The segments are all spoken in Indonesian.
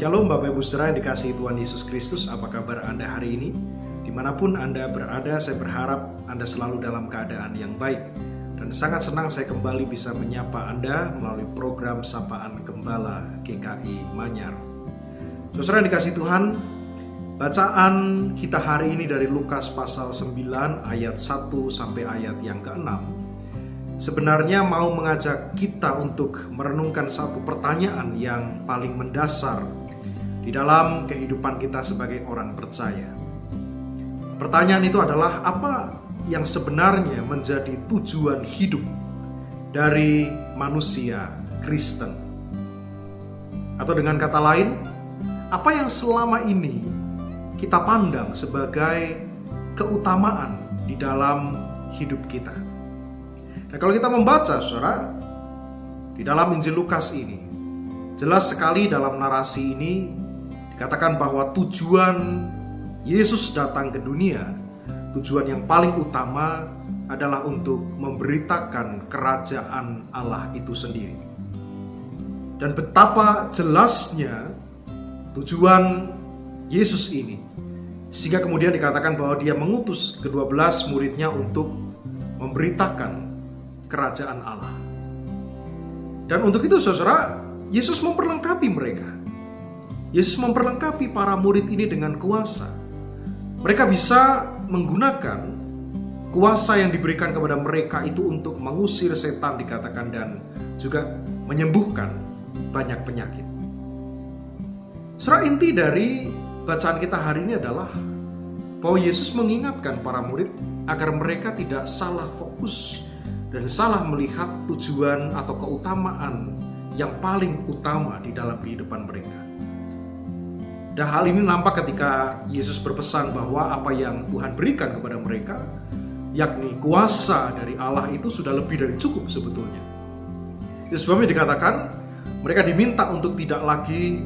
Shalom Bapak Ibu Saudara yang dikasihi Tuhan Yesus Kristus. Apa kabar Anda hari ini? Dimanapun Anda berada, saya berharap Anda selalu dalam keadaan yang baik. Dan sangat senang saya kembali bisa menyapa Anda melalui program Sapaan Gembala GKI Manyar. Saudara yang dikasihi Tuhan, bacaan kita hari ini dari Lukas pasal 9 ayat 1 sampai ayat yang ke-6 sebenarnya mau mengajak kita untuk merenungkan satu pertanyaan yang paling mendasar di dalam kehidupan kita sebagai orang percaya. Pertanyaan itu adalah apa yang sebenarnya menjadi tujuan hidup dari manusia Kristen? Atau dengan kata lain, apa yang selama ini kita pandang sebagai keutamaan di dalam hidup kita? Nah, kalau kita membaca, saudara, di dalam Injil Lukas ini, jelas sekali dalam narasi ini dikatakan bahwa tujuan Yesus datang ke dunia, tujuan yang paling utama adalah untuk memberitakan kerajaan Allah itu sendiri. Dan betapa jelasnya tujuan Yesus ini, sehingga kemudian dikatakan bahwa dia mengutus ke-12 muridnya untuk memberitakan kerajaan Allah. Dan untuk itu saudara, Yesus memperlengkapi mereka. Yesus memperlengkapi para murid ini dengan kuasa. Mereka bisa menggunakan kuasa yang diberikan kepada mereka itu untuk mengusir setan dikatakan dan juga menyembuhkan banyak penyakit. Saudara, inti dari bacaan kita hari ini adalah bahwa Yesus mengingatkan para murid agar mereka tidak salah fokus dan salah melihat tujuan atau keutamaan yang paling utama di dalam kehidupan mereka. Dan hal ini nampak ketika Yesus berpesan bahwa apa yang Tuhan berikan kepada mereka, yakni kuasa dari Allah, itu sudah lebih dari cukup sebetulnya. Sebabnya dikatakan mereka diminta untuk tidak lagi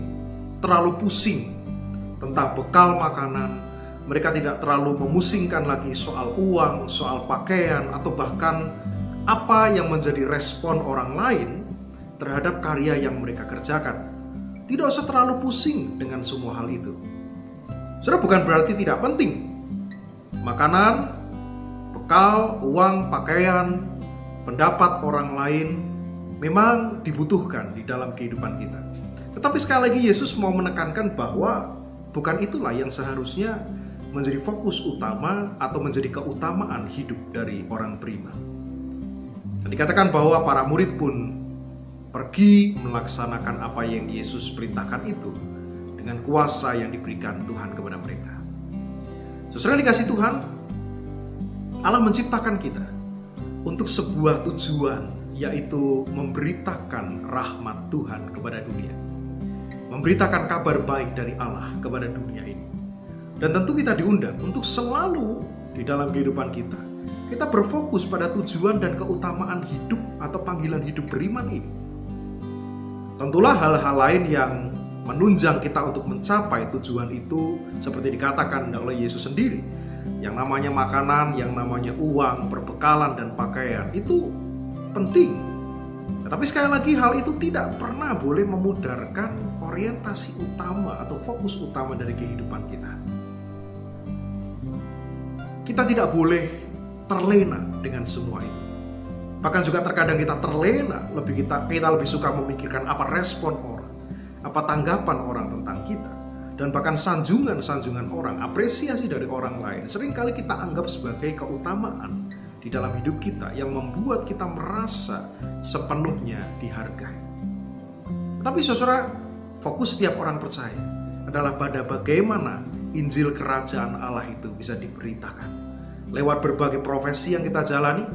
terlalu pusing tentang bekal makanan. Mereka tidak terlalu memusingkan lagi soal uang, soal pakaian, atau bahkan apa yang menjadi respon orang lain terhadap karya yang mereka kerjakan. Tidak usah terlalu pusing dengan semua hal itu. Saudara, bukan berarti tidak penting. Makanan, bekal, uang, pakaian, pendapat orang lain memang dibutuhkan di dalam kehidupan kita. Tetapi sekali lagi Yesus mau menekankan bahwa bukan itulah yang seharusnya menjadi fokus utama atau menjadi keutamaan hidup dari orang beriman. Dan dikatakan bahwa para murid pun pergi melaksanakan apa yang Yesus perintahkan itu dengan kuasa yang diberikan Tuhan kepada mereka. Saudara dikasih Tuhan, Allah menciptakan kita untuk sebuah tujuan, yaitu memberitakan rahmat Tuhan kepada dunia. Memberitakan kabar baik dari Allah kepada dunia ini. Dan tentu kita diundang untuk selalu di dalam kehidupan kita berfokus pada tujuan dan keutamaan hidup atau panggilan hidup beriman ini. Tentulah hal-hal lain yang menunjang kita untuk mencapai tujuan itu seperti dikatakan oleh Yesus sendiri. Yang namanya makanan, yang namanya uang, perbekalan, dan pakaian itu penting. Tapi sekali lagi hal itu tidak pernah boleh memudarkan orientasi utama atau fokus utama dari kehidupan kita. Kita tidak boleh terlena dengan semua itu. Bahkan juga terkadang kita terlena, kita lebih suka memikirkan apa respon orang, apa tanggapan orang tentang kita, dan bahkan sanjungan orang, apresiasi dari orang lain seringkali kita anggap sebagai keutamaan di dalam hidup kita yang membuat kita merasa sepenuhnya dihargai. Tapi saudara, fokus setiap orang percaya adalah pada bagaimana Injil Kerajaan Allah itu bisa diberitakan lewat berbagai profesi yang kita jalani.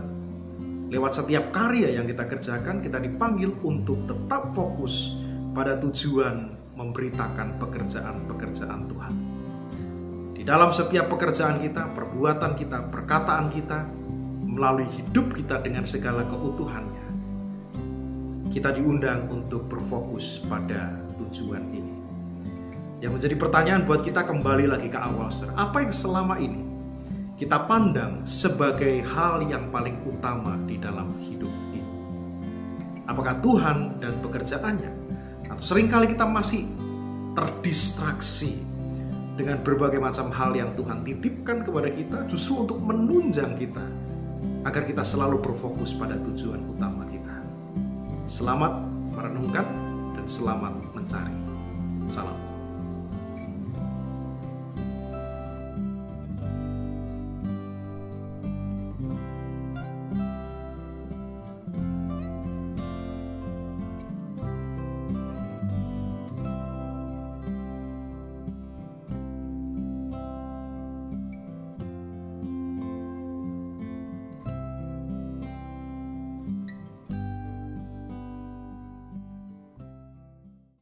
Lewat setiap karya yang kita kerjakan, kita dipanggil untuk tetap fokus pada tujuan memberitakan pekerjaan-pekerjaan Tuhan. Di dalam setiap pekerjaan kita, perbuatan kita, perkataan kita, melalui hidup kita dengan segala keutuhannya, kita diundang untuk berfokus pada tujuan ini. Yang menjadi pertanyaan buat kita kembali lagi ke awal, saudara. Apa yang selama ini kita pandang sebagai hal yang paling utama di dalam hidup ini? Apakah Tuhan dan pekerjaannya? Atau seringkali kita masih terdistraksi dengan berbagai macam hal yang Tuhan titipkan kepada kita, justru untuk menunjang kita agar kita selalu berfokus pada tujuan utama kita. Selamat merenungkan dan selamat mencari. Salam.